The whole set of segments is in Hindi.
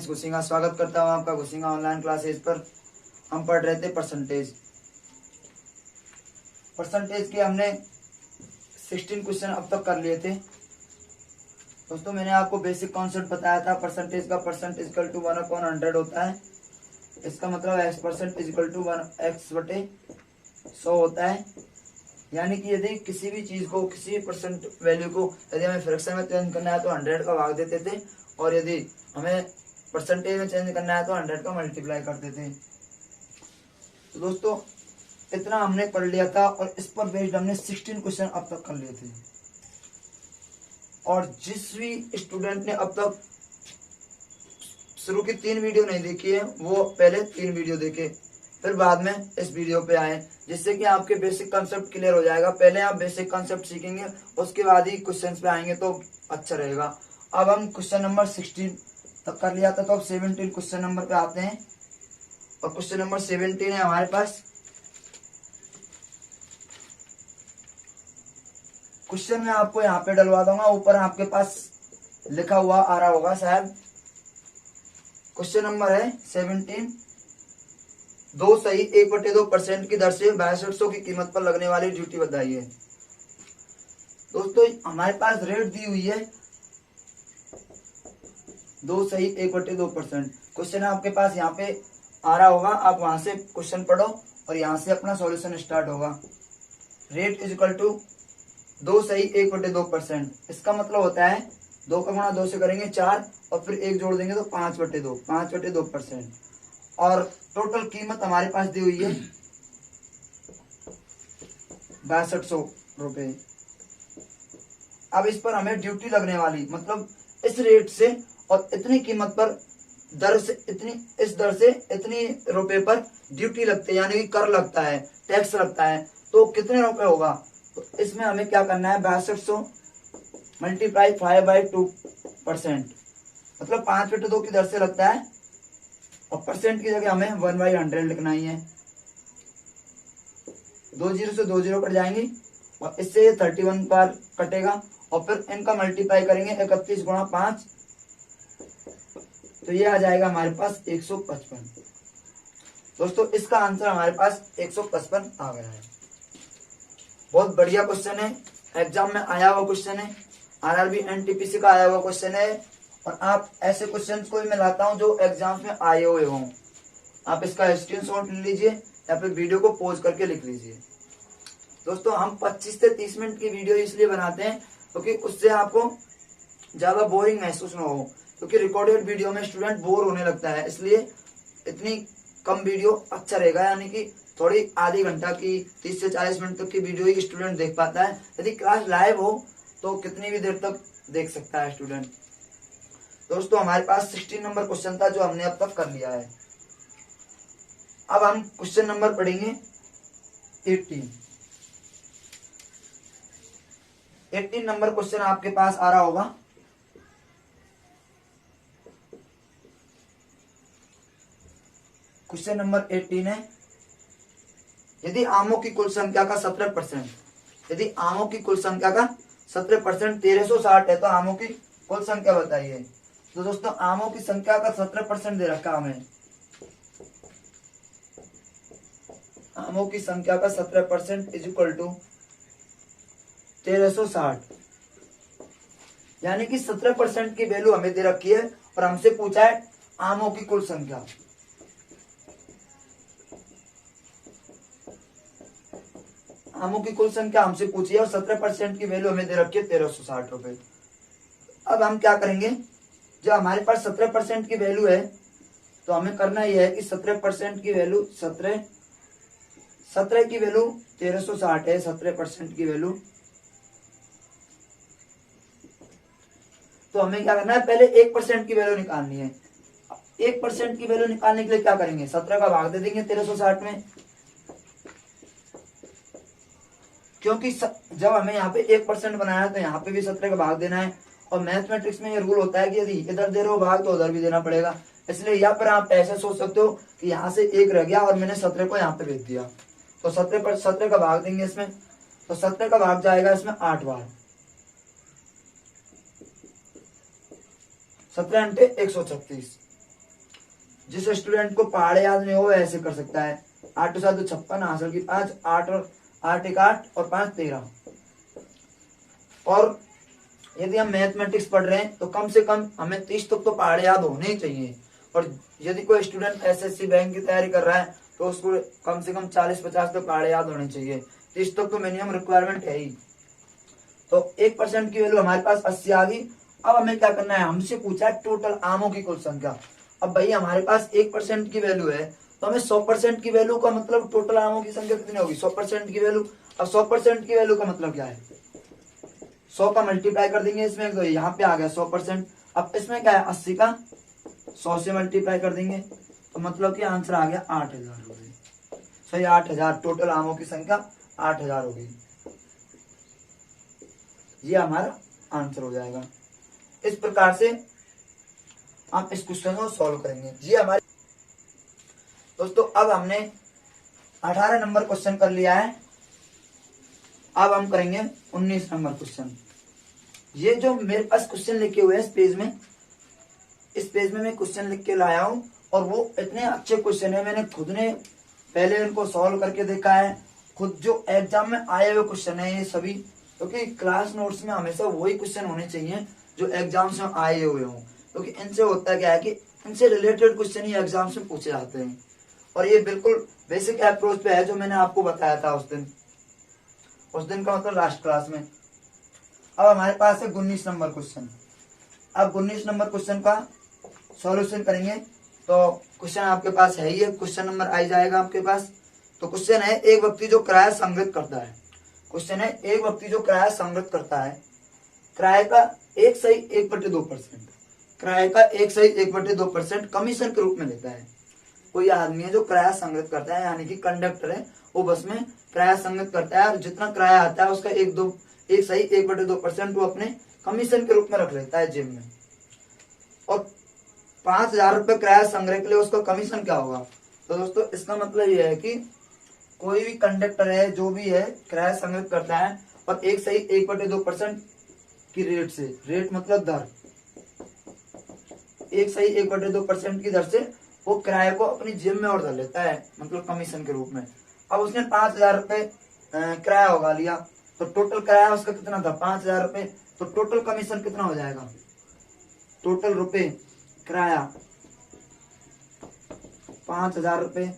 घुसिंगा। स्वागत करता हूँ आपका घुसिंगा ऑनलाइन क्लासेज पर। हम पढ़ रहे थे परसेंटेज के हमने 16 क्वेश्चन अब तक कर लिए थे। दोस्तों मैंने आपको बेसिक कॉन्सेप्ट बताया था परसेंटेज का। परसेंट इक्वल टू 1/100 होता है। इसका मतलब x% इक्वल टू 1x/100 होता है। यानी कि यदि किसी भी चीज को, किसी भी परसेंट वैल्यू को यदि हमें फ्रैक्शन में चेंज करना है तो 100 का भाग देते थे, और यदि हमें परसेंटेज में चेंज करना है तो 100 का मल्टीप्लाई करते थे। तो दोस्तों इतना हमने पढ़ लिया था और इस पर बेस्ड हमने 16 क्वेश्चन अब तक कर लिए थे। और जिस भी स्टूडेंट ने अब तक शुरू की 3 वीडियो नहीं देखी है वो पहले 3 वीडियो देखे, फिर बाद में इस वीडियो पे आए, जिससे कि आपके बेसिक कॉन्सेप्ट क्लियर हो जाएगा। पहले आप बेसिक कॉन्सेप्ट सीखेंगे, उसके बाद ही क्वेश्चन पे आएंगे तो अच्छा रहेगा। अब हम क्वेश्चन नंबर 16 तक कर लिया था, तो अब 17 क्वेश्चन नंबर पे आते हैं। और क्वेश्चन नंबर 17 है हमारे पास। क्वेश्चन मैं आपको यहाँ पे डलवा दूंगा, ऊपर आपके पास लिखा हुआ आ रहा होगा शायद। क्वेश्चन नंबर है 17। 2 सही 1/2% की दर से 6200 की कीमत पर लगने वाली ड्यूटी बताइए। दोस्तों हमारे पास रेट दी हुई है 2 सही 1/2%। क्वेश्चन आपके पास यहाँ पे आ रहा होगा, आप वहां से क्वेश्चन पढ़ो और यहाँ से अपना सॉल्यूशन स्टार्ट होगा। रेट इज इक्वल टू 2 सही 1/2%। इसका मतलब होता है 2 का गुणा 2 से करेंगे 4 और फिर 1 जोड़ देंगे तो 5/2%। और टोटल कीमत हमारे पास दी हुई है 6200 रुपए। अब इस पर हमें ड्यूटी लगने वाली, मतलब इस रेट से और इतनी कीमत पर दर से इतनी, इस दर से इतनी रुपए पर ड्यूटी लगती है, यानी कि कर लगता है, टैक्स लगता है। तो कितने रुपए होगा? तो इसमें हमें क्या करना है, 6200 मल्टीप्लाई 5/2%, मतलब 5/2 की दर से लगता है। और परसेंट की जगह हमें 1/100 लिखना ही है। 2 जीरो से 2 जीरो कट जाएंगी और इससे ये 31 बार कटेगा और फिर इनका मल्टीप्लाई करेंगे 31 गुणा 5, तो ये आ जाएगा हमारे पास 155। दोस्तों इसका आंसर हमारे पास 155 आ गया है। बहुत बढ़िया क्वेश्चन है, एग्जाम में आया हुआ क्वेश्चन है, आरआरबी एनटीपीसी का आया हुआ क्वेश्चन है। और आप ऐसे क्वेश्चन को भी मैं लाता हूं जो एग्जाम में आए हुए हों। आप इसका स्क्रीनशॉट ले लीजिए या फिर वीडियो को पॉज करके लिख लीजिए। दोस्तों हम 25 से 30 मिनट की वीडियो इसलिए बनाते हैं क्योंकि उससे आपको ज्यादा बोरिंग महसूस ना हो, क्योंकि रिकॉर्डेड वीडियो में स्टूडेंट बोर होने लगता है। इसलिए इतनी कम वीडियो अच्छा रहेगा, यानी कि थोड़ी आधी घंटा की 30 से 40 मिनट तक की वीडियो ही स्टूडेंट देख पाता है। यदि क्लास लाइव हो तो कितनी भी देर तक देख सकता है स्टूडेंट। दोस्तों हमारे पास 16 नंबर क्वेश्चन था जो हमने अब तक कर लिया है। अब हम क्वेश्चन नंबर पढ़ेंगे 18 नंबर क्वेश्चन आपके पास आ रहा होगा। क्वेश्चन नंबर 18 है, यदि आमों की कुल संख्या का 17%, यदि आमों की कुल संख्या का 17% 1360 है तो आमों की कुल संख्या बताइए। तो दोस्तों आमों की संख्या का 17% दे रखा हमें। आमों की संख्या का 17% इज इक्वल टू 1360, यानी कि 17% की वैल्यू हमें दे रखी है और हमसे पूछा है आमों की कुल संख्या। आमों की कुल संख्या हमसे पूछी है और 17% की वैल्यू हमें दे रखी है 1360 रुपए। अब हम क्या करेंगे, जब हमारे पास 17% की वैल्यू है तो हमें करना यह है कि 17% की वैल्यू 17 की वैल्यू 1360 है, 17% की वैल्यू। तो हमें क्या करना है, पहले 1% की वैल्यू निकालनी है। 1% की वैल्यू निकालने के लिए क्या करेंगे, 17 का भाग दे देंगे 1360 में, क्योंकि जब हमें यहाँ पे 1% बनाया है तो यहाँ पे भी 17 का भाग देना है। और मैथमेटिक्स में ये रूल होता है कि यदि इधर दे रहे हो भाग तो उधर भी देना पड़ेगा। इसलिए यहाँ पर आप ऐसे सोच सकते हो कि यहाँ से 1 रह गया और मैंने 17 को यहाँ पे भेज दिया, तो 17 का भाग देंगे इसमें, तो 17 का भाग जाएगा इसमें 8 बार। 17 × 136 जिस स्टूडेंट को पहाड़े याद नहीं हो वो ऐसे कर सकता है। 8 2 7 2 56, हासिल की 5, 8 और 8 1 8 और 5 13। और यदि हम मैथमेटिक्स पढ़ रहे हैं तो कम से कम हमें 30 तक तो पहाड़े याद होने ही चाहिए। और यदि कोई स्टूडेंट एसएससी बैंक की तैयारी कर रहा है तो उसको कम से कम 40-50 तक पहाड़े याद होने चाहिए। 30 तक तो मिनिमम रिक्वायरमेंट है ही। तो 1% की वैल्यू हमारे पास 80 आ गई। अब हमें क्या करना है, हमसे पूछा है टोटल आमों की कुल संख्या। अब भाई हमारे पास 1% की वैल्यू है तो हमें 100% की वैल्यू का मतलब टोटल आमों की संख्या कितनी होगी, 100% की वैल्यू। अब 100% की वैल्यू का मतलब क्या है, 100 का मल्टीप्लाई कर देंगे इसमें, तो यहाँ पे आ गया 100%। अब इसमें क्या है, 80 का 100 से मल्टीप्लाई कर देंगे तो मतलब कि आंसर आ गया 8000 हो गई। सही 8000, टोटल आमों की संख्या 8000 हो गई। ये हमारा आंसर हो जाएगा। इस प्रकार से हम इस क्वेश्चन को सॉल्व करेंगे। ये हमारे दोस्तों, अब हमने 18 नंबर क्वेश्चन कर लिया है। अब हम करेंगे 19 नंबर क्वेश्चन। ये जो मेरे पास क्वेश्चन लिखे हुए हैं इस पेज में मैं क्वेश्चन लिख के लाया हूं और वो इतने अच्छे क्वेश्चन है, मैंने खुद ने पहले इनको सॉल्व करके देखा है। खुद जो एग्जाम में आए हुए क्वेश्चन है ये सभी, क्योंकि क्लास नोट्स में हमेशा वही क्वेश्चन होने चाहिए जो एग्जाम्स में आए हुए हों, क्योंकि इनसे होता क्या है कि इनसे रिलेटेड क्वेश्चन ही एग्जाम्स में पूछे जाते हैं। और ये बिल्कुल बेसिक अप्रोच पे है जो मैंने आपको बताया था उस दिन का मतलब लास्ट क्लास में। अब हमारे पास है 19 नंबर क्वेश्चन। अब 19 नंबर क्वेश्चन का सॉल्यूशन करेंगे। तो क्वेश्चन आपके पास है ही है, क्वेश्चन नंबर आ जाएगा आपके पास। तो क्वेश्चन है, एक व्यक्ति जो किराया संग्रहित करता है। क्वेश्चन है, एक व्यक्ति जो किराया संग्रहित करता है, किराए का 1/2%, किराए का 1/2% कमीशन के रूप में लेता है। कोई आदमी है जो किराया संग्रहित करता है, यानी कि कंडक्टर है, वो बस में किराया संग्रहित करता है और जितना किराया आता है उसका 1/2% वो अपने कमीशन के रूप में रख लेता है जेब में। और 5000 रुपये किराया संग्रह के लिए उसका कमीशन क्या होगा। तो दोस्तों इसका मतलब यह है कि कोई भी कंडक्टर है जो भी है किराया संग्रहित करता है और 1/2% की रेट से, रेट मतलब दर, 1/2% की दर से वो किराए को अपनी जेब में और धर लेता है, मतलब कमीशन के रूप में। अब उसने 5000 रुपये किराया होगा लिया, तो टोटल किराया उसका कितना था, 5000 रुपये। तो टोटल कमीशन कितना हो जाएगा, टोटल रुपए किराया 5000 रुपये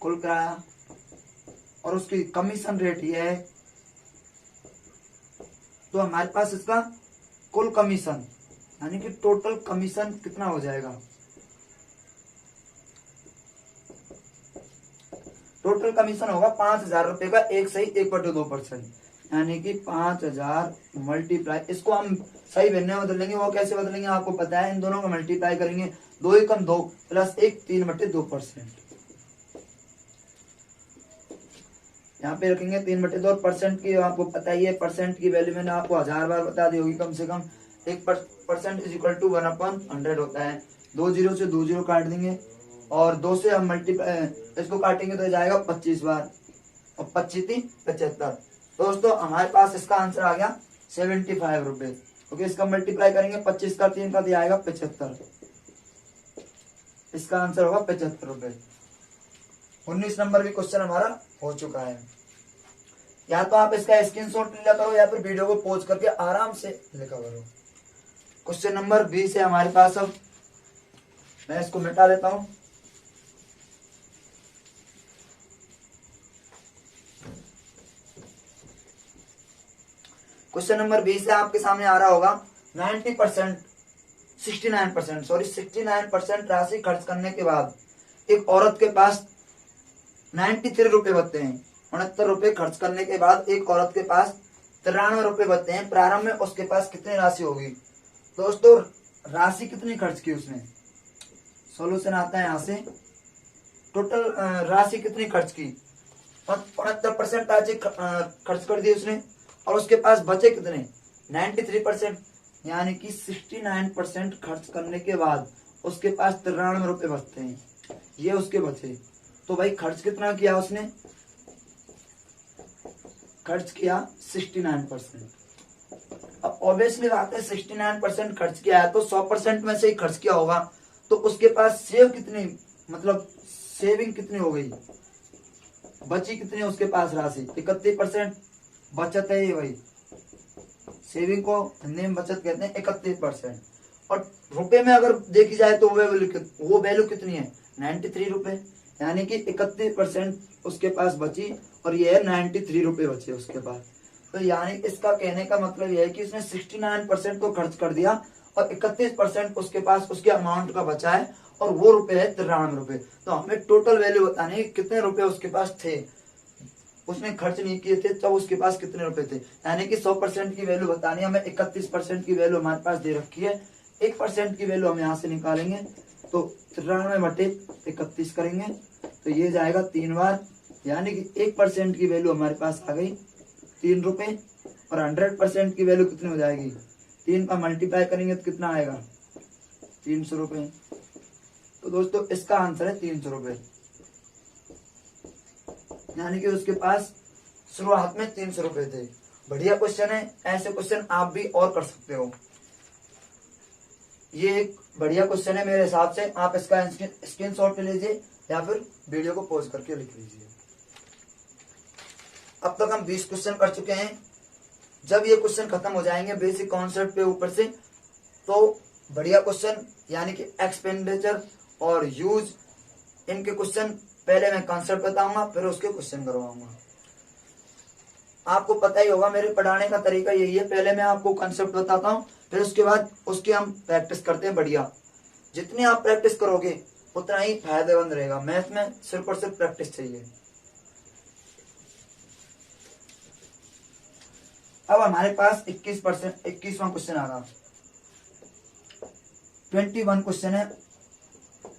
कुल किराया, और उसकी कमीशन रेट ये है। तो हमारे पास इसका कुल कमीशन यानी कि टोटल कमीशन कितना हो जाएगा, टोटल कमीशन होगा 5000 रुपये का 1/2%, यानी कि 5000 मल्टीप्लाई, इसको हम सही भिन्न में बदलेंगे। वो कैसे बदलेंगे आपको पता है, इन दोनों को मल्टीप्लाई करेंगे, 2 एकम 2 प्लस 1 3/2%। यहाँ पे रखेंगे 3/2 परसेंट की, आपको पता ही है परसेंट की वैल्यू मैंने आपको 1000 बार बता दी होगी कम से कम। 1% इज इक्वल टू 1/100 होता है। 2 जीरो से 2 जीरो काट देंगे और 2 से हम मल्टीप्लाई इसको काटेंगे तो जाएगा 25 बार और 25 75। दोस्तों हमारे पास इसका आंसर आ गया 75 रुपए, क्योंकि इसका मल्टीप्लाई करेंगे 25 का 3 का दिया आएगा 75। इसका आंसर होगा 75 रुपए। 19 नंबर भी क्वेश्चन हमारा हो चुका है। या तो आप इसका स्क्रीनशॉट लिया करो या फिर वीडियो को पॉज करके आराम से लिखा करो। क्वेश्चन नंबर 20 है हमारे पास। अब मैं इसको मिटा देता हूं। क्वेश्चन नंबर 20 है, आपके सामने आ रहा होगा 69% राशि खर्च करने के बाद एक औरत के पास 93 रुपए बचते हैं। 69 रुपए खर्च करने के बाद एक औरत के पास 93 रुपए बचते हैं। प्रारंभ में उसके पास कितनी राशि होगी। दोस्तों राशि कितनी खर्च की उसने, सॉल्यूशन आता है यहाँ से। टोटल राशि कितनी खर्च की, 69% राशि खर्च कर दी उसने और उसके पास बचे कितने 93%, यानी कि 69% खर्च करने के बाद उसके पास 93 रुपए बचते हैं, ये उसके बचे। तो भाई खर्च कितना किया उसने, खर्च किया 69%। अब ऑब्वियसली बात है 69% खर्च किया है तो 100% में से ही खर्च किया होगा। तो उसके पास सेव कितनी, मतलब सेविंग कितनी हो गई, बची कितनी उसके पास राशि, 31% बचत है ये भाई। सेविंग को हिंदी में बचत कहते हैं 31%। और रुपए में अगर देखी जाए तो वो वैल्यू कितनी है, 93 रुपए, यानी कि 31% उसके पास बची और ये है 93 रुपए बचे उसके पास। तो यानी इसका कहने का मतलब यह है कि उसने 69% को खर्च कर दिया और 31% उसके पास उसके अमाउंट का बचा है और वो रुपए है 93 रुपए। तो हमें टोटल वैल्यू बतानी है कितने रुपए उसके पास थे, उसने खर्च नहीं किए थे तब उसके पास कितने रुपए थे। यानी कि 100% की वैल्यू बतानी है हमें, 31% की वैल्यू हमारे पास दे रखी है, 1% की वैल्यू हम यहाँ से निकालेंगे तो 93/31 करेंगे तो ये जाएगा 3 बार, यानी कि 1% की वैल्यू हमारे पास आ गई 3 रुपए और 100% की वैल्यू कितनी हो जाएगी, 3 का मल्टीप्लाई करेंगे तो कितना आएगा 300 रुपए। तो दोस्तों इसका आंसर है 300 रुपए, यानी कि उसके पास शुरुआत में 300 रुपए थे। बढ़िया क्वेश्चन है, ऐसे क्वेश्चन आप भी और कर सकते हो। ये एक बढ़िया क्वेश्चन है मेरे हिसाब से, आप इसका स्क्रीनशॉट ले लीजिए या फिर वीडियो को पॉज करके लिख लीजिए। अब तक हम 20 क्वेश्चन कर चुके हैं। जब ये क्वेश्चन खत्म हो जाएंगे बेसिक कॉन्सेप्ट पे ऊपर से, तो बढ़िया क्वेश्चन यानी कि एक्सपेंडिचर और यूज, इनके क्वेश्चन पहले मैं कॉन्सेप्ट बताऊंगा फिर उसके क्वेश्चन करवाऊंगा। आपको पता ही होगा मेरे पढ़ाने का तरीका यही है, पहले मैं आपको कॉन्सेप्ट बताता हूँ फिर उसके बाद उसकी हम प्रैक्टिस करते हैं। बढ़िया, जितनी आप प्रैक्टिस करोगे उतना ही फायदेमंद रहेगा। मैथ में सिर्फ और सिर्फ प्रैक्टिस चाहिए। अब हमारे पास 21वां क्वेश्चन आ रहा, 21 क्वेश्चन है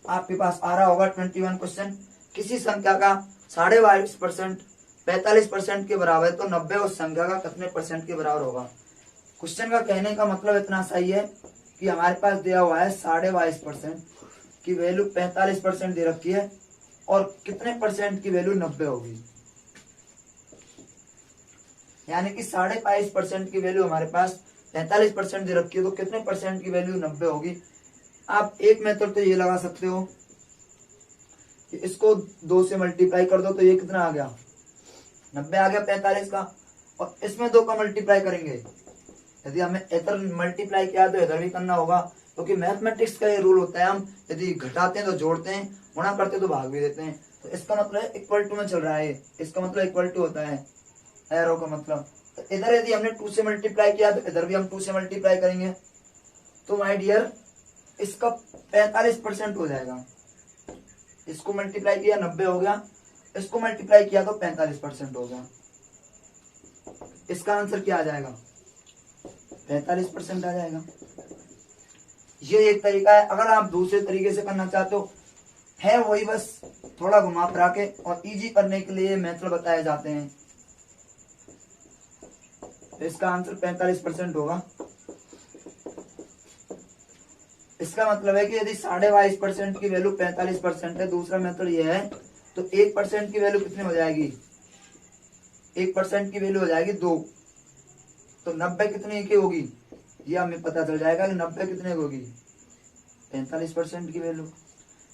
आपके पास आ रहा होगा। 21 क्वेश्चन, किसी संख्या का 22.5% 45% के बराबर है तो 90 उस संख्या का कितने परसेंट के बराबर होगा। क्वेश्चन का कहने का मतलब इतना सही है कि हमारे पास दिया हुआ है 22.5% की वैल्यू 45% दे रखी है और कितने परसेंट की वैल्यू 90 होगी, यानी कि 22.5% की वैल्यू हमारे पास 45% दे रखी है तो कितने परसेंट की वैल्यू 90 होगी। आप एक मेथड तो ये लगा सकते हो कि इसको 2 से मल्टीप्लाई कर दो तो ये कितना आ गया 90 आ गया 45 का, और इसमें 2 का मल्टीप्लाई करेंगे। यदि हमें इधर मल्टीप्लाई किया तो इधर भी करना होगा, क्योंकि मैथमेटिक्स का ये रूल होता है, हम यदि घटाते हैं तो जोड़ते हैं, गुणा करते हैं तो भाग भी देते हैं। तो इसका मतलब इक्वल टू में चल रहा है, इसका मतलब इक्वल टू होता है एरो का मतलब। तो इधर यदि हमने 2 से मल्टीप्लाई किया तो इधर भी हम 2 से मल्टीप्लाई करेंगे तो माय डियर इसका 45% हो जाएगा। इसको मल्टीप्लाई किया 90 हो गया, इसको मल्टीप्लाई किया तो 45% हो गया। इसका आंसर क्या आ जाएगा 45% आ जाएगा। ये एक तरीका है। अगर आप दूसरे तरीके से करना चाहते हो, है वही बस थोड़ा घुमा फिरा के और इजी करने के लिए मेथड बताए जाते हैं। तो इसका आंसर 45% होगा। इसका मतलब है कि यदि 22.5% की वैल्यू 45% है, दूसरा मेथड ये है, तो 1% की वैल्यू कितनी हो जाएगी, 1% की वैल्यू हो जाएगी 2, तो 90 कितने की होगी, ये हमें पता चल जाएगा कि 90 कितने की होगी 45% की वैल्यू।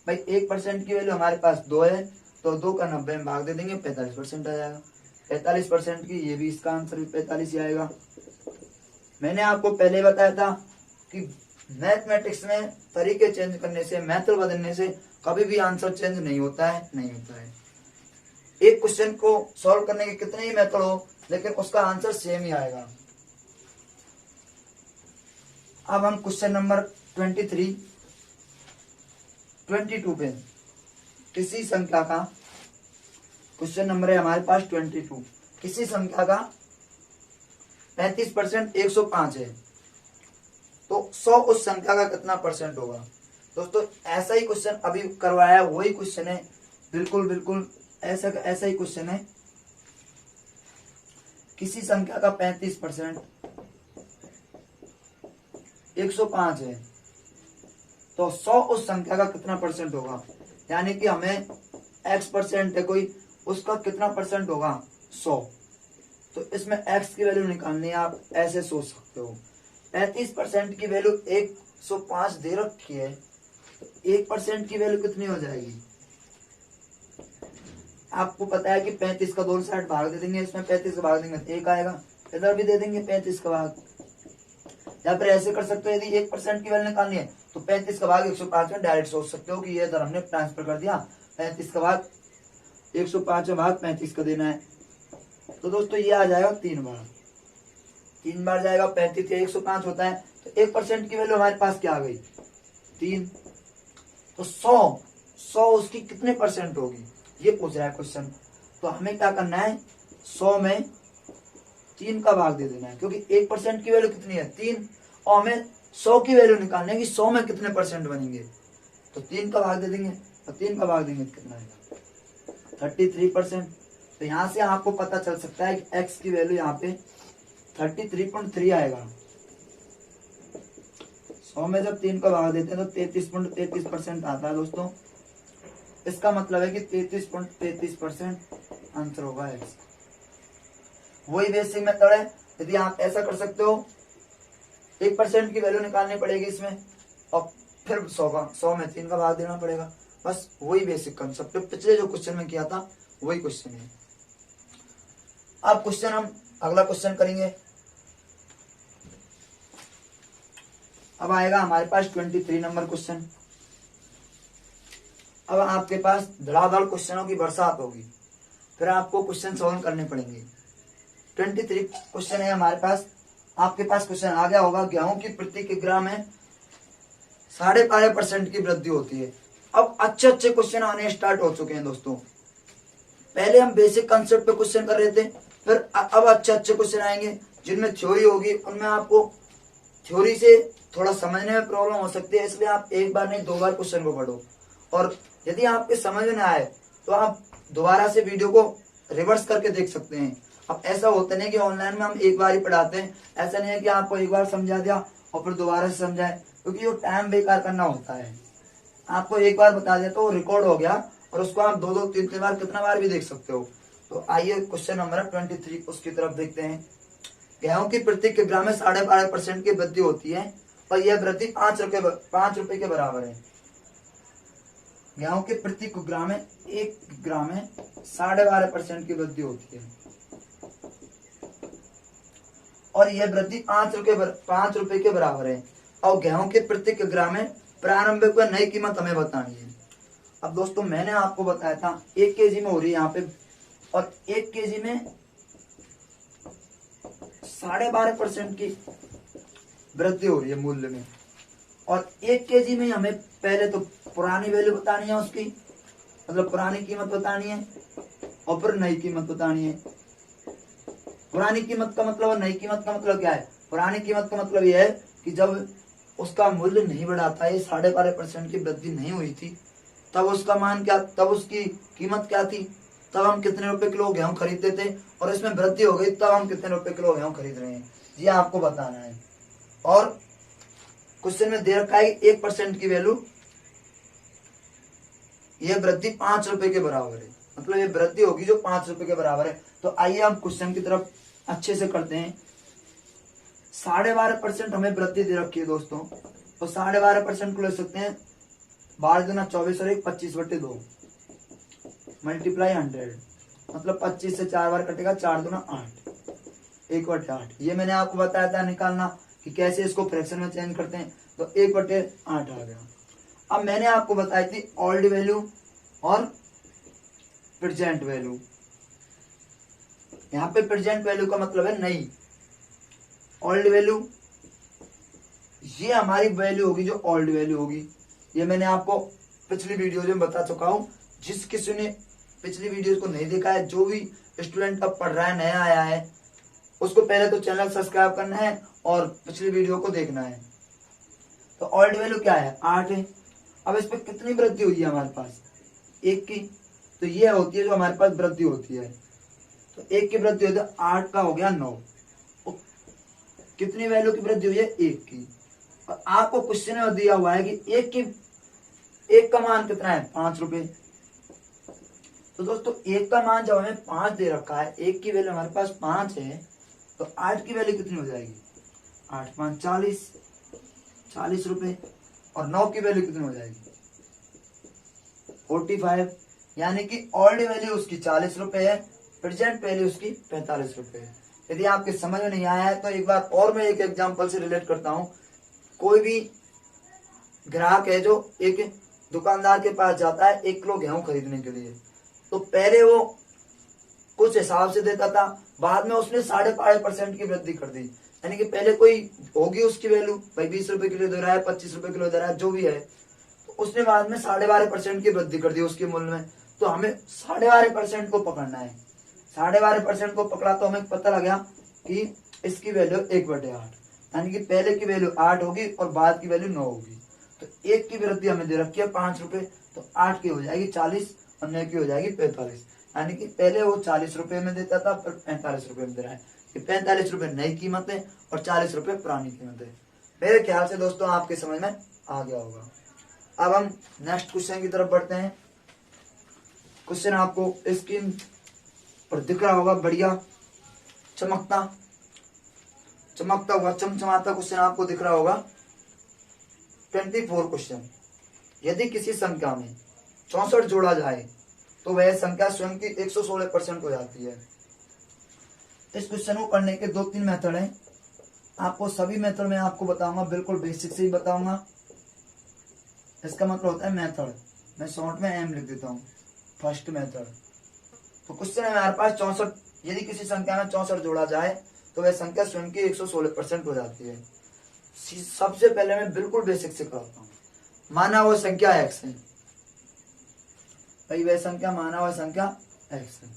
भाई 1% की वैल्यू हमारे पास 2 है तो 2 का 90 में भाग दे देंगे 45% आ जाएगा। 45% की, ये भी इसका आंसर भी 45 ही आएगा। मैंने आपको पहले बताया था कि मैथमेटिक्स में तरीके चेंज करने से, मेथड बदलने से कभी भी आंसर चेंज नहीं होता है, नहीं होता है। एक क्वेश्चन को सॉल्व करने के कितने ही मेथड हो लेकिन उसका आंसर सेम ही आएगा। अब हम क्वेश्चन नंबर 22 पे, किसी संख्या का क्वेश्चन नंबर है हमारे पास 22, किसी संख्या का 35% 105 है तो 100 उस संख्या का कितना परसेंट होगा। दोस्तों ऐसा ही क्वेश्चन अभी करवाया, वही क्वेश्चन है, बिल्कुल बिल्कुल ऐसा ही क्वेश्चन है। किसी संख्या का 35% 105 है तो 100 उस संख्या का कितना परसेंट होगा। यानी कि हमें x% है कोई, उसका कितना परसेंट होगा 100, तो इसमें x की वैल्यू निकालनी है। आप ऐसे सोच सकते हो 35% की वैल्यू 105 दे रखी है तो 1% की वैल्यू कितनी हो जाएगी? आपको पता है कि 35 का दोनों साइड भाग दे देंगे, इसमें 35 का भाग देंगे तो 1 आएगा, इधर भी दे देंगे 35 का भाग। या फिर ऐसे कर सकते हो, यदि 1% की वैल्यू निकालनी है तो 35 का भाग 105 में डायरेक्ट सोच सकते हो कि ये इधर हमने ट्रांसफर कर दिया, 35 का भाग 105 में भाग 35 का देना है। तो दोस्तों ये आ जाएगा 3 बार जाएगा, 35 या 105 होता है, तो 1% की वैल्यू हमारे पास क्या आ गई? 3। तो 100 उसकी कितने परसेंट होगी ये पूछ रहा है क्वेश्चन। तो हमें क्या करना है, 100 में 3 का भाग दे देना है, क्योंकि 1% की वैल्यू कितनी है? 3, और हमें 100 की वैल्यू निकालनी है कि 100 में कितने परसेंट बनेंगे। तो 3 का भाग दे देंगे, और 3 का भाग देंगे तो कितना आएगा? 33%। तो यहाँ से आपको पता चल सकता है कि x की वैल्यू यहाँ पे 33.3 आएगा। 100 में जब 3 का भाग देते हैं तो 33.33% आता है दोस्तों। इसका मतलब है कि 33.33% आंसर होगा x। वही बेसिक मेथड है। यदि आप ऐसा कर सकते हो, 1% की वैल्यू निकालनी पड़ेगी इसमें, और फिर 100 में 3 का भाग देना पड़ेगा। बस वही बेसिक कंसेप्ट पिछले जो क्वेश्चन में किया था वही क्वेश्चन है। अब क्वेश्चन हम अगला क्वेश्चन करेंगे। अब आएगा हमारे पास 23 नंबर क्वेश्चन। अब आपके पास धड़ाधड़ क्वेश्चनों की बरसात होगी, फिर आपको क्वेश्चन सॉल्व करने पड़ेंगे। 23 क्वेश्चन है हमारे पास। आपके पास क्वेश्चन आ गया होगा, गेहूं की प्रति किलोग्राम में 12.5% की वृद्धि होती है। अब अच्छे अच्छे क्वेश्चन आने स्टार्ट हो चुके हैं दोस्तों। पहले हम बेसिक कंसेप्ट पे क्वेश्चन कर रहे थे, फिर अब अच्छे अच्छे क्वेश्चन आएंगे जिनमें थ्योरी होगी। उनमें आपको थ्योरी से थोड़ा समझने में प्रॉब्लम हो सकती है, इसलिए आप एक बार नहीं 2 बार क्वेश्चन को पढ़ो। और यदि आपके समझ में आए तो आप दोबारा से वीडियो को रिवर्स करके देख सकते हैं। अब ऐसा होता नहीं कि ऑनलाइन में हम एक बार ही पढ़ाते हैं, ऐसा नहीं है कि आपको एक बार समझा दिया और फिर दोबारा से समझाए, क्योंकि वो टाइम बेकार करना होता है। आपको एक बार बता दिया तो वो रिकॉर्ड हो गया, और उसको आप 2-2, 3-3 बार कितना बार भी देख सकते हो। तो आइए क्वेश्चन नंबर 23 उसकी तरफ देखते हैं। गेहूं की प्रति किलोग्राम में 12.5% की वृद्धि होती है, और यह वृद्धि 5 रुपए के बराबर है। गेहूं के प्रति किलोग्राम में 1 ग्राम में 12.5% की वृद्धि होती है, और यह वृद्धि 5 रुपए के बराबर है। और गेहूं के प्रति किलोग्राम में प्रारंभिक व नई कीमत हमें बतानी है। अब दोस्तों मैंने आपको बताया था 1 केजी में हो रही है यहाँ पे, और 1 केजी में 12.5% की वृद्धि हो रही है मूल्य में। और 1 केजी में हमें पहले तो पुरानी वैल्यू बतानी है उसकी, मतलब पुरानी कीमत बतानी है, और फिर नई कीमत बतानी है। पुरानी कीमत का मतलब और नई कीमत का मतलब क्या है? पुरानी कीमत का मतलब यह है कि जब उसका मूल्य नहीं बढ़ा था, ये 12.5% की वृद्धि नहीं हुई थी, तब उसका मान क्या, तब उसकी कीमत क्या थी, तब हम कितने रुपए किलो गेहूं खरीदते थे, और इसमें वृद्धि हो गई तब हम कितने रुपए किलो गेहूं खरीद रहे हैं, ये आपको बताना है। और क्वेश्चन में दे रखा है 1% की वैल्यू, यह वृद्धि 5 रुपए के बराबर है, मतलब ये वृद्धि होगी जो 5 रुपए के बराबर है। तो आइए हम क्वेश्चन की तरफ अच्छे से करते हैं। 12.5% हमें वृद्धि दे रखी है दोस्तों, तो 12.5% को ले सकते हैं 12 दूना 24 और 1 25/2 मल्टीप्लाई 100, मतलब 25 से 4 बार कटेगा, 4 दूना 8, 1/8। ये मैंने आपको बताया था निकालना कि कैसे इसको फ्रैक्शन में चेंज करते हैं, तो 1/8 आ गया। अब मैंने आपको बताई थी ओल्ड वैल्यू और प्रेजेंट वैल्यू। यहाँ पे प्रेजेंट वैल्यू का मतलब है नई, ओल्ड वैल्यू ये हमारी वैल्यू होगी जो ओल्ड वैल्यू होगी। ये मैंने आपको पिछली वीडियो में बता चुका हूं। जिस किसी ने पिछली वीडियो को नहीं देखा है, जो भी स्टूडेंट अब पढ़ रहा है, नया आया है, उसको पहले तो चैनल सब्सक्राइब करना है और पिछली वीडियो को देखना है। तो ओल्ड वैल्यू क्या है? 8 है। अब इस पर कितनी वृद्धि हुई है हमारे पास? 1 की। तो ये होती है जो हमारे पास वृद्धि होती है। तो 1 की वृद्धि होती है, 8 का हो गया 9। कितनी वैल्यू की वृद्धि हुई है? 1 की। और आपको क्वेश्चन में दिया हुआ है कि 1 का मान कितना है? 5 रुपए। तो दोस्तों 1 का मान जब हमें 5 दे रखा है, 1 की वैल्यू हमारे पास 5 है, तो 8 की वैल्यू कितनी हो जाएगी? 8 5 40 रुपए। और 9 की वैल्यू कितनी हो जाएगी 45। यानी कि ओल्ड वैल्यू उसकी 40 रुपए है, प्रेजेंट वैल्यू उसकी 45 रुपए है। यदि आपके समझ में नहीं आया है तो एक बार और मैं एक एग्जांपल से रिलेट करता हूं। कोई भी ग्राहक है जो एक दुकानदार के पास जाता है 1 किलो गेहूं खरीदने के लिए, तो पहले वो कुछ हिसाब से देता था, बाद में उसने 5.5% की वृद्धि कर दी। यानी कि पहले कोई होगी उसकी वैल्यू, भाई 20 रुपए किलो दे रहा है, 25 रुपए किलो दे रहा है, जो भी है, तो उसने बाद में 12.5% की वृद्धि कर दी उसके मूल्य में। तो हमें 12.5% को पकड़ना है। 12.5% को पकड़ा तो हमें पता लगा कि इसकी वैल्यू 1/8, यानी कि पहले की वैल्यू 8 होगी और बाद की वैल्यू 9 होगी। तो 1 की वृद्धि हमें दे रखी है 5 रुपए, तो 8 की हो जाएगी 40 और 9 की हो जाएगी 45। यानी कि पहले वो 40 रुपए में देता था, पर 45 रुपए में दे रहा है। कि 45 रुपए नई कीमत है और 40 रुपए पुरानी कीमत है। मेरे ख्याल से दोस्तों आपके समझ में आ गया होगा। अब हम नेक्स्ट क्वेश्चन की तरफ बढ़ते हैं। क्वेश्चन आपको स्क्रीन पर दिख रहा होगा, बढ़िया चमकता हुआ चमचमाता क्वेश्चन आपको दिख रहा होगा। 24 क्वेश्चन, यदि किसी संख्या में 64 जोड़ा जाए तो वह संख्या स्वयं की 116% हो जाती है। इस क्वेश्चन को करने के 2-3 मेथड हैं। आपको सभी मेथड में आपको बताऊंगा, बिल्कुल बेसिक से ही बताऊंगा। इसका मतलब होता है मेथड, मैं शॉर्ट में एम लिख देता हूँ। फर्स्ट मेथड, तो क्वेश्चन है हमारे पास 64, यदि किसी संख्या में 64 जोड़ा जाए तो वह संख्या स्वयं की 116% हो जाती है। सबसे पहले मैं बिल्कुल बेसिक से करता हूँ। माना हुआ संख्या x है, भाई वह संख्या माना हुआ संख्या x है।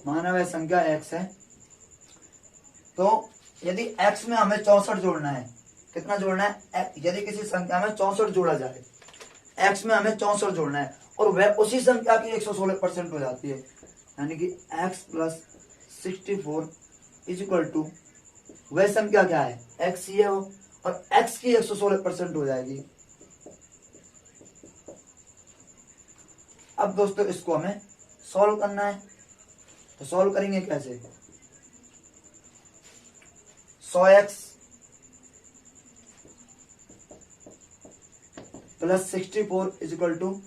माना हुआ संख्या x है, तो यदि x में हमें 64 जोड़ना है, कितना जोड़ना है, यदि किसी संख्या में 64 जोड़ा जाए, x में हमें 64 जोड़ना है और वह उसी संख्या की 116% हो जाती है। यानी कि x + 64 = वह संख्या क्या है, x ही है वो, और x की 116% हो जाएगी। अब दोस्तों इसको हमें सॉल्व करना है, तो सॉल्व करेंगे कैसे। 100x + 64 =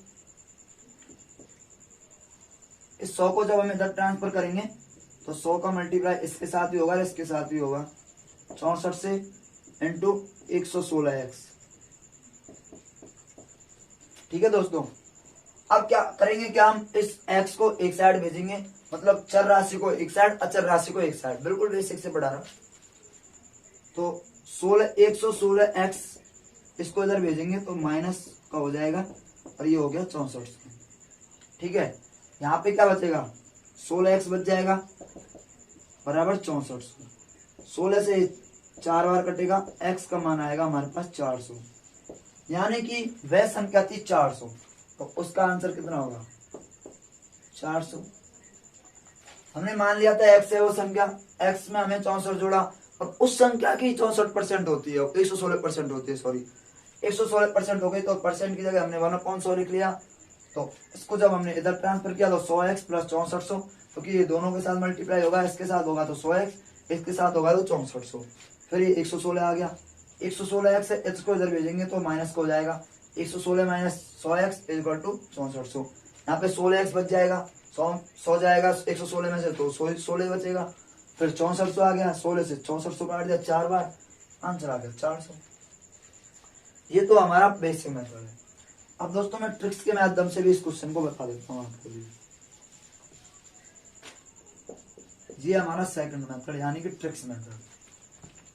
इस 100 को जब हम इधर ट्रांसफर करेंगे तो 100 का मल्टीप्लाई इसके साथ भी होगा, इसके साथ भी होगा, 64 से इंटू 116x। ठीक है दोस्तों। अब क्या करेंगे, क्या हम इस x को एक साइड भेजेंगे, मतलब चर राशि को एक साइड, अचर राशि को एक साइड, बिल्कुल बेसिक से पढ़ा रहा। तो 116x इसको इधर भेजेंगे तो माइनस का हो जाएगा और ये हो गया 64। ठीक है, यहाँ पे क्या बचेगा, 16x बच जाएगा बराबर 64। 16 से 4 बार कटेगा, x का मान आएगा हमारे पास 400। यानी कि वह संख्या थी 400, तो उसका आंसर कितना होगा 400। हमने मान लिया था x है वो संख्या, x में हमें 64 जोड़ा और उस संख्या की 64% होती है, 116% होती है, सॉरी 116% हो गई, तो परसेंट की जगह हमने 1/100 लिख लिया। तो इसको जब हमने इधर ट्रांसफर किया तो 100x + 6400, क्योंकि ये दोनों के साथ मल्टीप्लाई होगा, इसके साथ होगा तो 100x, इसके साथ होगा तो 6400, फिर ये 116 आ गया। 116x से इसको इधर भेजेंगे तो माइनस को हो जाएगा, 116 - 100x = 6400। यहाँ पे 16x बच जाएगा, 100 जाएगा 116 में से तो 16 बचेगा, फिर 6400 आ गया, 16 से 6400 काट दिया 4 बार, आंसर आ गया 400। ये तो हमारा बेसिक मेथड है। अब दोस्तों मैं ट्रिक्स के माध्यम से भी इस क्वेश्चन को बता देता हूँ आपके लिए। ये हमारा सेकंड मेथड यानी कि ट्रिक्स मेथड।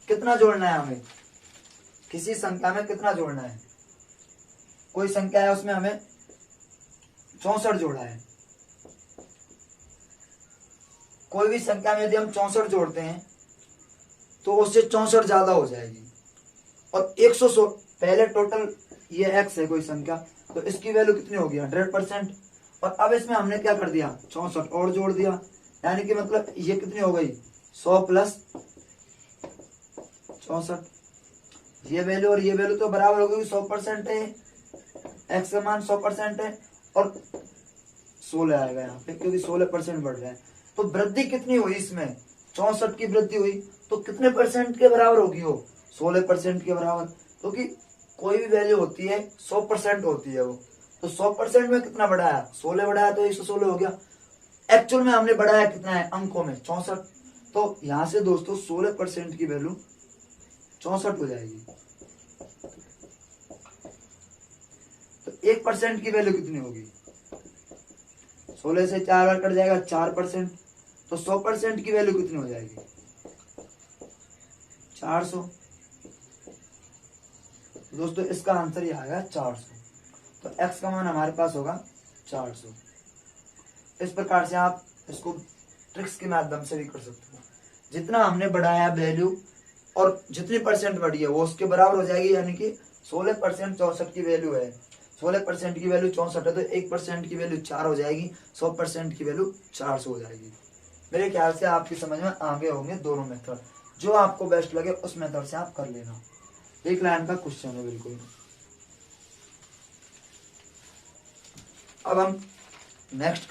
कितना जोड़ना है हमें, किसी संख्या में कितना जोड़ना है, कोई संख्या है उसमें हमें 64 जोड़ा है। कोई भी संख्या में यदि हम 64 जोड़ते हैं तो उससे 64 ज्यादा हो जाएगी, और 116 पहले टोटल ये x है कोई संख्या, तो इसकी वैल्यू कितनी होगी 100%। और अब इसमें हमने क्या कर दिया 64 और जोड़ दिया, यानी कि मतलब ये कितनी हो गई 100 + 64। ये वैल्यू और ये वैल्यू तो बराबर हो गई, 100% है, x का मान 100% है और 16 आएगा यहाँ पे, क्योंकि 16% बढ़ रहा है। तो वृद्धि कितनी हुई इसमें 64 की वृद्धि हुई तो कितने परसेंट के बराबर होगी वो? 16% के बराबर। क्योंकि कोई भी वैल्यू होती है 100% होती है वो, तो 100% में कितना बढ़ाया? 16 बढ़ाया तो 116 हो गया। एक्चुअल में हमने बढ़ाया कितना है अंकों में? 64। तो यहां से दोस्तों 16% की वैल्यू 64 हो जाएगी। तो 1% की वैल्यू कितनी होगी? 16 से 4 बार कट जाएगा, 4%। तो 100% की वैल्यू कितनी हो जाएगी? 400। दोस्तों इसका आंसर ये आएगा 400। तो x का मान हमारे पास होगा 400। इस प्रकार से आप इसको ट्रिक्स के माध्यम से भी कर सकते हो। जितना हमने बढ़ाया वैल्यू और जितनी परसेंट बढ़ी है वो उसके बराबर हो जाएगी, यानी कि 16% 64 की वैल्यू है, 16% की वैल्यू 64 है, तो 1% की वैल्यू 4 हो जाएगी, 100% की वैल्यू 400 हो जाएगी। मेरे ख्याल से आपकी समझ में आगे होंगे दोनों मेथड, जो आपको बेस्ट लगे उस मेथड से आप कर लेना। एक लाइन का क्वेश्चन है बिल्कुल। अब हम नेक्स्ट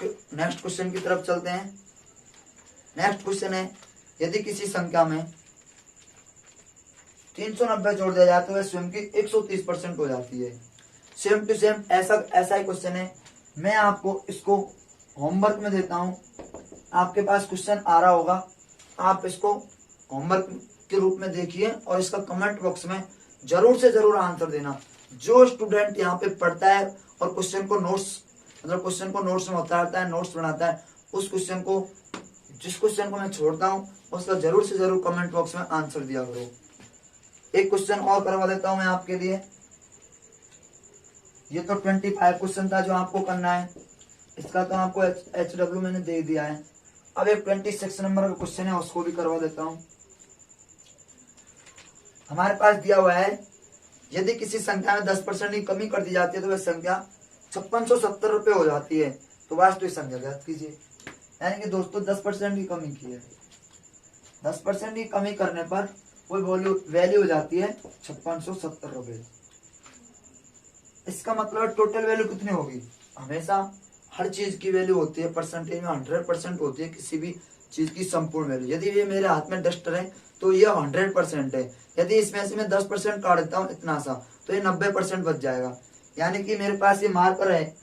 क्वेश्चन की तरफ चलते हैं। नेक्स्ट क्वेश्चन है, यदि किसी संख्या में 390 जोड़ दिया जाए तो वह स्वयं की 130% हो जाती है। सेम टू सेम ऐसा ही क्वेश्चन है। मैं आपको इसको होमवर्क में देता हूं, आपके पास क्वेश्चन आ रहा होगा, आप इसको होमवर्क के रूप में देखिए और इसका कमेंट बॉक्स में जरूर से जरूर आंसर देना। जो स्टूडेंट यहाँ पे पढ़ता है और क्वेश्चन को नोट्स में उतारता है, नोट्स बनाता है, उस क्वेश्चन को, जिस क्वेश्चन को मैं छोड़ता हूँ उसका जरूर से जरूर कमेंट बॉक्स में आंसर दिया करो। एक क्वेश्चन और करवा देता हूं मैं आपके लिए। ये तो 25 क्वेश्चन था जो आपको करना है, इसका तो आपको HW मैंने दे दिया है। अब एक 26 नंबर का क्वेश्चन है, उसको भी करवा देता हूं। हमारे पास दिया हुआ है, यदि किसी संख्या में 10% की कमी कर दी जाती है तो वह संख्या 5670 रुपये हो जाती है। तो वास्तविक संख्या ज्ञात कीजिए। यानी कि दोस्तों 10% की कमी की है, 10% की कमी करने पर कोई वैल्यू हो जाती है 5670 रुपये। इसका मतलब टोटल वैल्यू कितनी होगी? हमेशा हर चीज की वैल्यू होती है परसेंटेज में 100% होती है, किसी भी चीज की संपूर्ण वैल्यू। यदि ये मेरे हाथ में डस्टर है तो ये 100% है। यदि इसमें से मैं 10% काट देता हूँ इतना सा, तो ये 90% बच जाएगा। यानी कि मेरे पास ये मार्कर है,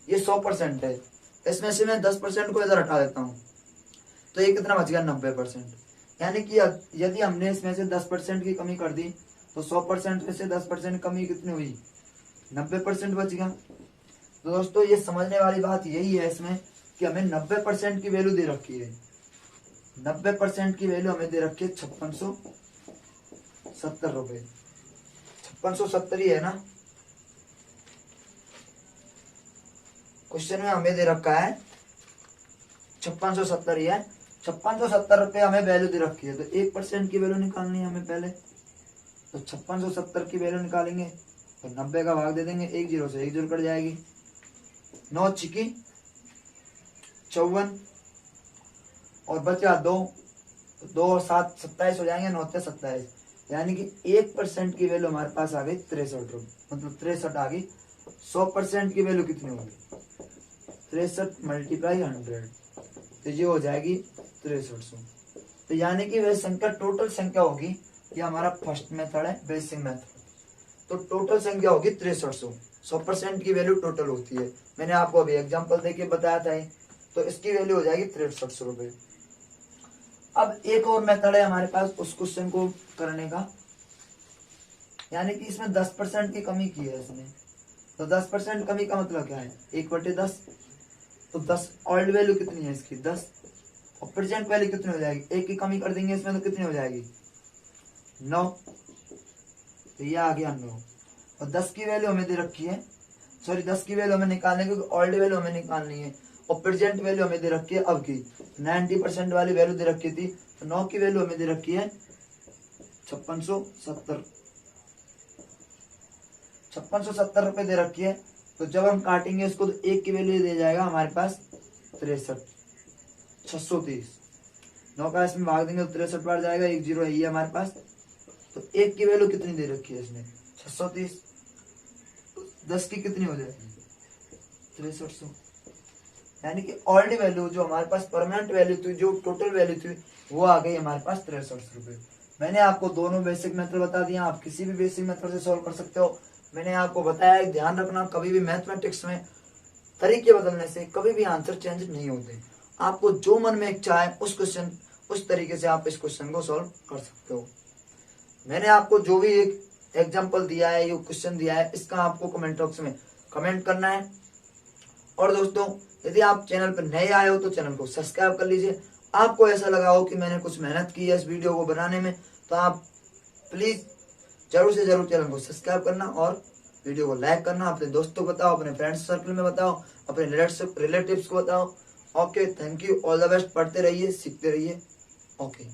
ये 100% है, इसमें से मैं 10% को इधर हटा देता हूँ तो ये कितना बच गया? 90%। यानी कि यदि हमने इसमें से 10% की कमी कर दी तो 100% में से 10% कमी कितनी हुई? 90% बच गया। तो दोस्तों ये समझने वाली बात यही है इसमें कि हमें 90% की वैल्यू दे रखी है, 90% की वैल्यू हमें दे रखी है 5670 रुपये। 5670 ही है ना क्वेश्चन में, हमें दे रखा है 5670 ही है। 5670 रुपये हमें वैल्यू दे रखी है, तो 1% की वैल्यू निकालनी है हमें पहले। तो 5670 की वैल्यू निकालेंगे तो 90 का भाग दे देंगे, 1 0 से 1 0 कट जाएगी, 9 चिकी 54 और बचा 2, 2 और 7 27 हो जाएंगे, 9 से 27। यानी कि 1% की वैल्यू हमारे पास आ गई 63 रुपये, मतलब 63 आ गई। 100% की वैल्यू कितनी होगी? 63 मल्टीप्लाई 100, तो ये हो जाएगी 6300। तो यानी कि वह संख्या टोटल संख्या होगी, ये हमारा फर्स्ट मेथड है, बेसिक मेथड। तो टोटल संख्या होगी 6300। 100% की वैल्यू टोटल होती है, मैंने आपको अभी एग्जांपल देके बताया था। तो इसकी वैल्यू हो जाएगी 6300 रुपये। अब एक और मेथड है हमारे पास उस क्वेश्चन को करने का, यानी कि इसमें 10% की कमी की है इसने। तो 10% कमी का मतलब क्या है? 1/10। तो 10 ओल्ड वैल्यू कितनी है इसकी? 10। और प्रेजेंट वैल्यू कितनी हो जाएगी? 1 की कमी कर देंगे इसमें तो कितनी हो जाएगी? 9। तो ये आ गया 9। और 10 की वैल्यू हमें दे रखी है, सॉरी 10 की वैल्यू हमें निकालने की, क्योंकि ओल्ड वैल्यू हमें निकालनी है। और प्रेजेंट वैल्यू हमें दे रखी है अब की, 90% वाली वैल्यू दे रखी थी, तो 9 की वैल्यू हमें दे रखी है 5670। 5670 रुपये दे रखी है। तो जब हम काटेंगे इसको तो 1 की वैल्यू दे जाएगा हमारे पास 63, 630। 9 का इसमें भाग देंगे तो 63 बार जाएगा, 1 0 है हमारे पास। तो 1 की वैल्यू कितनी दे रखी है इसने? 630। 10 की कितनी हो जाएगी? 6300। यानी कि ऑलरेडी वैल्यू जो हमारे पास परमानेंट वैल्यू थी, जो टोटल वैल्यू थी, वो आ गई हमारे पास 63 रुपये। मैंने आपको दोनों बेसिक मेथड बता दिया, आप किसी भी बेसिक मेथड से सॉल्व कर सकते हो। मैंने आपको बताया ध्यान रखना, कभी भी मैथमेटिक्स में तरीके बदलने से कभी भी आंसर चेंज नहीं होते। आपको जो मन में इच्छा है उस तरीके से आप इस क्वेश्चन को सॉल्व कर सकते हो। मैंने आपको जो भी एक एग्जाम्पल दिया है, ये क्वेश्चन दिया है, इसका आपको कमेंट बॉक्स में कमेंट करना है। और दोस्तों, यदि आप चैनल पर नए आए हो तो चैनल को सब्सक्राइब कर लीजिए। आपको ऐसा लगा हो कि मैंने कुछ मेहनत की है इस वीडियो को बनाने में, तो आप प्लीज जरूर से जरूर चैनल को सब्सक्राइब करना और वीडियो को लाइक करना। अपने दोस्तों को बताओ, अपने फ्रेंड्स सर्कल में बताओ, अपने रिलेटिव्स को बताओ। Okay, thank you, all the best. पढ़ते रहिए, सीखते रहिए। ओके।